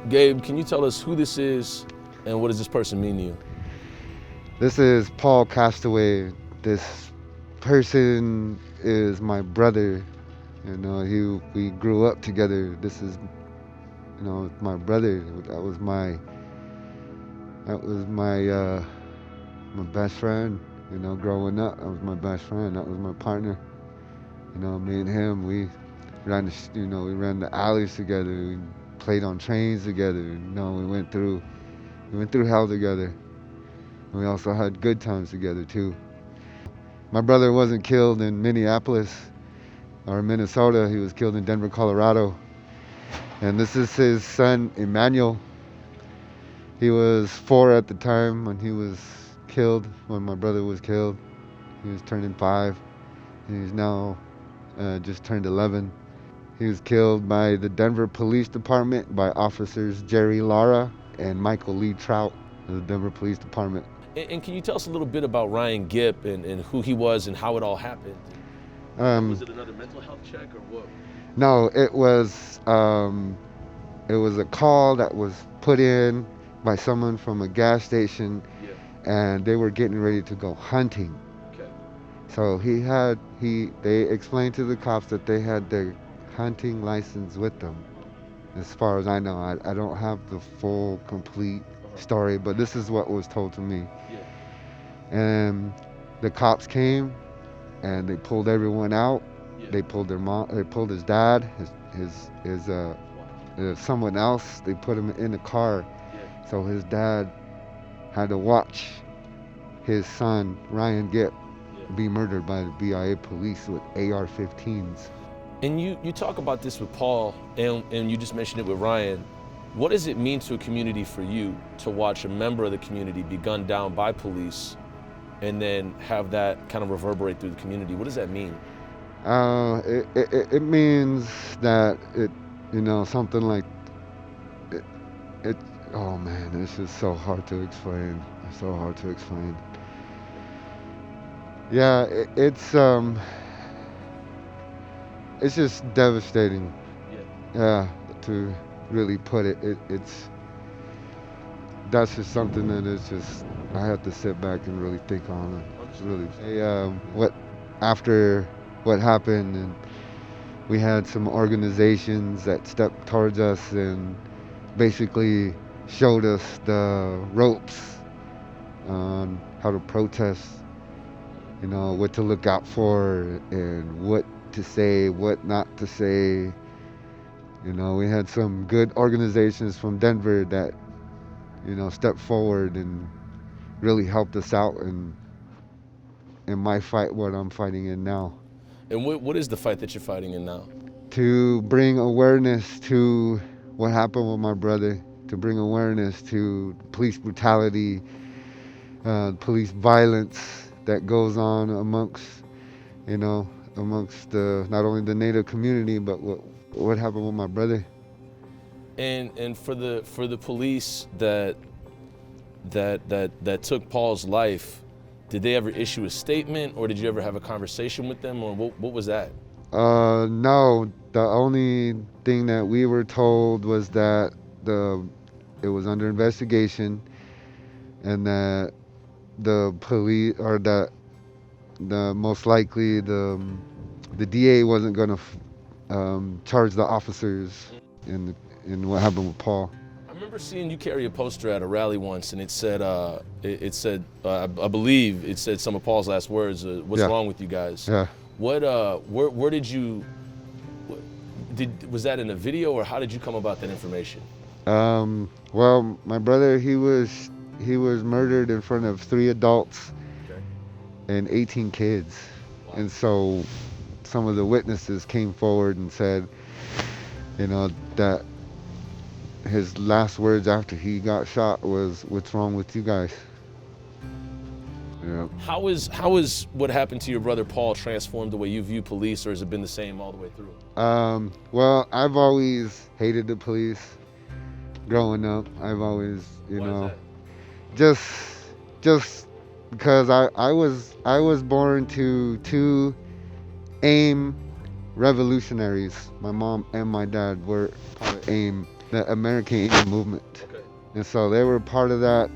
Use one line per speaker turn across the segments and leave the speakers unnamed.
Gabe, can you tell us who this is and what does this person mean to you?
This is Paul Castaway. This person is my brother. We grew up together. This is, my brother. That was my best friend. Growing up, that was my best friend. That was my partner. Me and him, we ran the alleys together. We played on trains together. We went through hell together. And we also had good times together too. My brother wasn't killed in Minneapolis or Minnesota. He was killed in Denver, Colorado. And this is his son, Emmanuel. He was 4 at the time when he was killed, when my brother was killed. He was turning 5. He's now just turned 11. He was killed by the Denver Police Department by officers Jerry Lara and Michael Lee Trout of the Denver Police Department.
And can you tell us a little bit about Ryan Gipp and who he was and how it all happened? Was it another mental health check or what?
No, it was a call that was put in by someone from a gas station,
Yeah.
and they were getting ready to go hunting.
Okay.
So they explained to the cops that they had their hunting license with them. As far as I know, I don't have the full, complete story, but this is what was told to me.
Yeah.
And the cops came, and they pulled everyone out.
Yeah.
They pulled their mom. They pulled his dad, someone else. They put him in a car.
Yeah.
So his dad had to watch his son Ryan Gipp be murdered by the BIA police with AR-15s.
And you talk about this with Paul, and you just mentioned it with Ryan. What does it mean to a community for you to watch a member of the community be gunned down by police and then have that kind of reverberate through the community? What does that mean?
It means that something like it. Oh man, this is so hard to explain. It's so hard to explain. Yeah, it's just devastating. Yeah, to really put it. That's just something that is just, I have to sit back and really think on it. Really, after what happened, and we had some organizations that stepped towards us and basically showed us the ropes on how to protest, what to look out for and what to say, what not to say. We had some good organizations from Denver that, stepped forward and really helped us out in my fight, what I'm fighting in now.
And what is the fight that you're fighting in now?
To bring awareness to what happened with my brother, to bring awareness to police brutality, police violence that goes on amongst not only the Native community, but what happened with my brother.
And for the police that took Paul's life, did they ever issue a statement, or did you ever have a conversation with them, or what was that?
No, the only thing that we were told was that it was under investigation, and that the police, or that the most likely the DA wasn't going to charge the officers in what happened with Paul.
I remember seeing you carry a poster at a rally once, and it said, I believe it said some of Paul's last words. What's wrong with you guys?
Yeah.
Where did you? Was that in a video, or how did you come about that information?
Well, my brother, he was murdered in front of 3 adults and 18 kids. Wow. And so some of the witnesses came forward and said, that his last words after he got shot was, "What's wrong with you guys?" Yeah.
How is what happened to your brother Paul transformed the way you view police, or has it been the same all the way through?
Well, I've always hated the police growing up. I've always,
Why is that?
just because I was born to 2 AIM revolutionaries. My mom and my dad were part of AIM, the American Indian movement.
Okay.
And so they were part of that.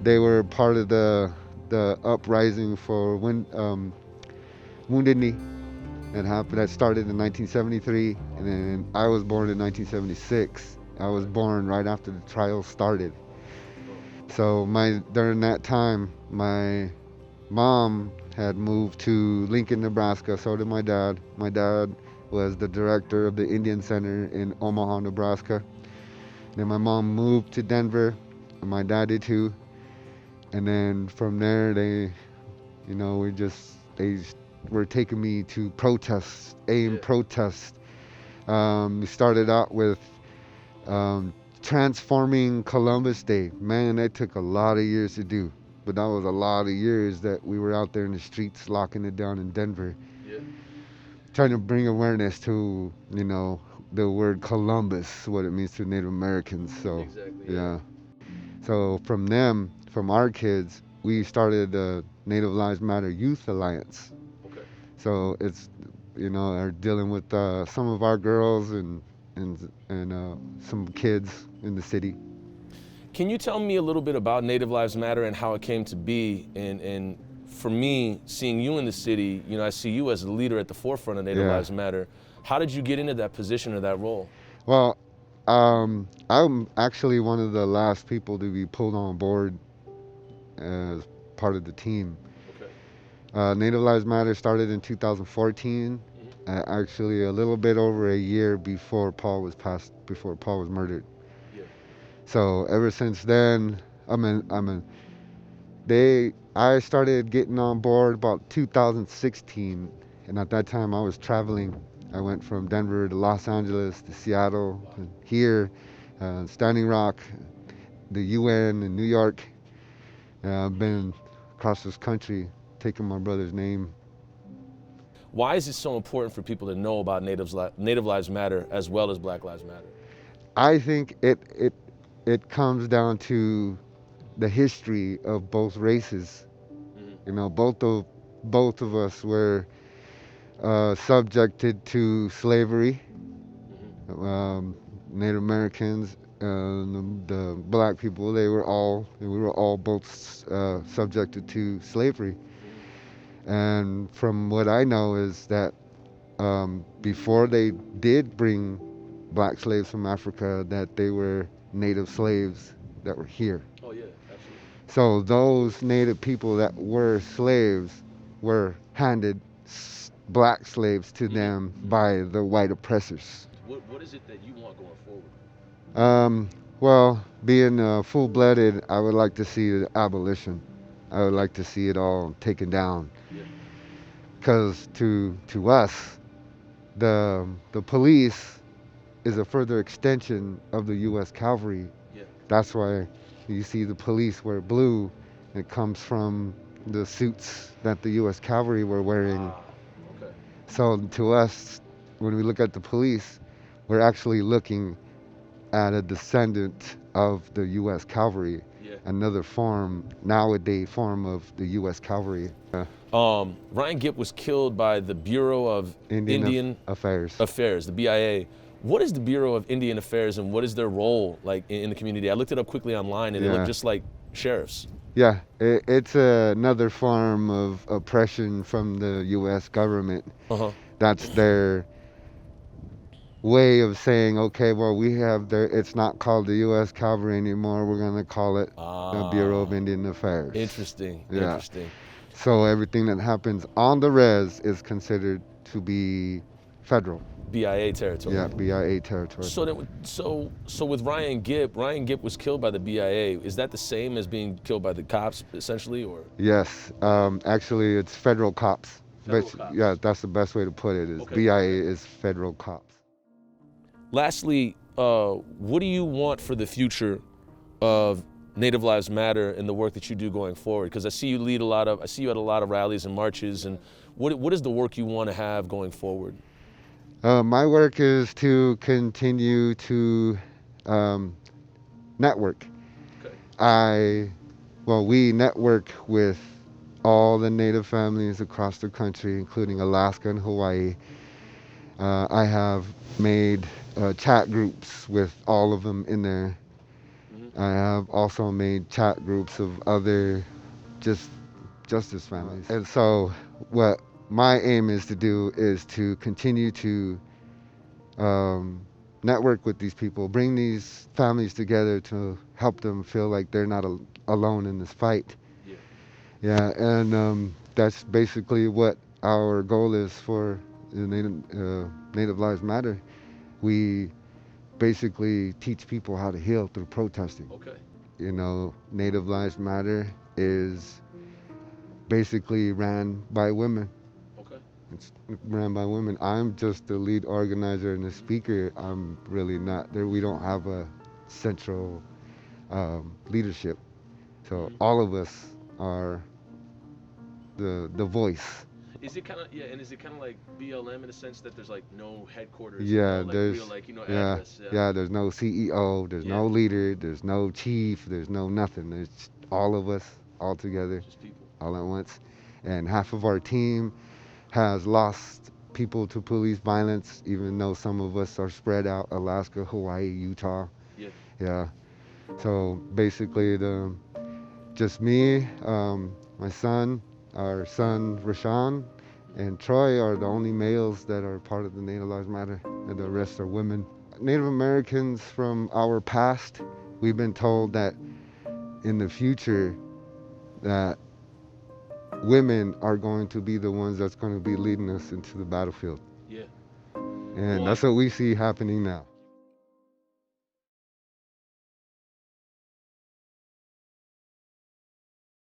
They were part of the uprising for Wounded Knee that happened. That started in 1973, and then I was born in 1976. I was born right after the trial started. So during that time, my mom had moved to Lincoln, Nebraska. So did my dad. My dad was the director of the Indian Center in Omaha, Nebraska. Then my mom moved to Denver, and my dad did too. And then from there, they were taking me to protests, AIM protests. We started out with um, transforming Columbus Day. Man, that took a lot of years to do. But that was a lot of years that we were out there in the streets locking it down in Denver,
Yeah.
trying to bring awareness to, the word Columbus, what it means to Native Americans. So,
Exactly.
yeah. So from our kids, we started the Native Lives Matter Youth Alliance.
Okay.
So it's, are dealing with some of our girls and some kids in the city.
Can you tell me a little bit about Native Lives Matter and how it came to be? And for me, seeing you in the city, I see you as a leader at the forefront of Native
Yeah.
Lives Matter. How did you get into that position or that role?
Well, I'm actually one of the last people to be pulled on board as part of the team.
Okay.
Native Lives Matter started in 2014, actually a little bit over a year before before Paul was murdered.
Yeah.
So ever since then, I started getting on board about 2016, and at that time I was traveling. I went from Denver to Los Angeles to Seattle to here, Standing Rock, the UN in New York. I've been across this country taking my brother's name.
Why is it so important for people to know about Native Lives Matter as well as Black Lives Matter?
I think it comes down to the history of both races. Both of us were subjected to slavery. Native Americans, the black people, we were all both subjected to slavery. And from what I know is that before they did bring black slaves from Africa, that they were native slaves that were here.
Oh yeah, absolutely.
So those native people that were slaves were handed black slaves to them by the white oppressors.
What is it that you want going forward?
Well, being full-blooded, I would like to see the abolition. I would like to see it all taken down.
Yeah.
Because to us, the police is a further extension of the U.S. Cavalry.
Yeah.
That's why you see the police wear blue. It comes from the suits that the U.S. Cavalry were wearing.
Okay.
So to us, when we look at the police, we're actually looking at a descendant of the U.S. Cavalry,
Yeah.
another nowadays form of the U.S. Cavalry.
Ryan Gipp was killed by the Bureau of Indian
Affairs.
Affairs, the BIA. What is the Bureau of Indian Affairs and what is their role like in the community? I looked it up quickly online and it looked just like sheriffs.
Yeah, it's another form of oppression from the U.S. government.
Uh-huh.
That's their way of saying, okay, well, it's not called the U.S. Cavalry anymore. We're going to call it the Bureau of Indian Affairs.
Interesting.
Yeah.
Interesting.
So everything that happens on the res is considered to be federal.
BIA territory.
Yeah, BIA territory.
So with Ryan Gipp was killed by the BIA. Is that the same as being killed by the cops, essentially, or?
Yes, actually, it's federal cops.
Federal cops.
Yeah, that's the best way to put it. BIA is federal cops.
Lastly, what do you want for the future of Native Lives Matter and the work that you do going forward? Because I see you I see you at a lot of rallies and marches. And what is the work you want to have going forward?
My work is to continue to network.
Okay.
We network with all the Native families across the country, including Alaska and Hawaii. I have made chat groups with all of them in there.
Hmm.
I have also made chat groups of other just justice families. And so what my aim is to do is to continue to um, network with these people, bring these families together to help them feel like they're not alone in this fight.
Yeah.
Yeah, and that's basically what our goal is for the Native Lives Matter. We basically teach people how to heal through protesting.
Okay.
You know, Native Lives Matter is basically ran by women.
Okay.
It's ran by women. I'm just the lead organizer and the
Hmm.
speaker. I'm really not there. We don't have a central leadership. So
Hmm.
all of us are the voice.
Is it kind of, yeah, and is it kind of like BLM in a sense that there's like no headquarters and no
Yeah,
like real
there's
like
yeah,
address? Yeah.
yeah, there's no CEO, there's
Yeah.
no leader, there's no chief, there's no nothing. There's all of us all together
Just people.
all at once. And half of our team has lost people to police violence, even though some of us are spread out Alaska, Hawaii, Utah.
Yeah.
Yeah. So basically, just me, my son, our son Rashawn,
Hmm.
and Troy are the only males that are part of the Native Lives Matter, and the
Okay.
rest are women. Native Americans from our past, we've been told that in the future that women are going to be the ones that's going to be leading us into the battlefield.
Yeah.
And
Well, I
that's what we see happening now.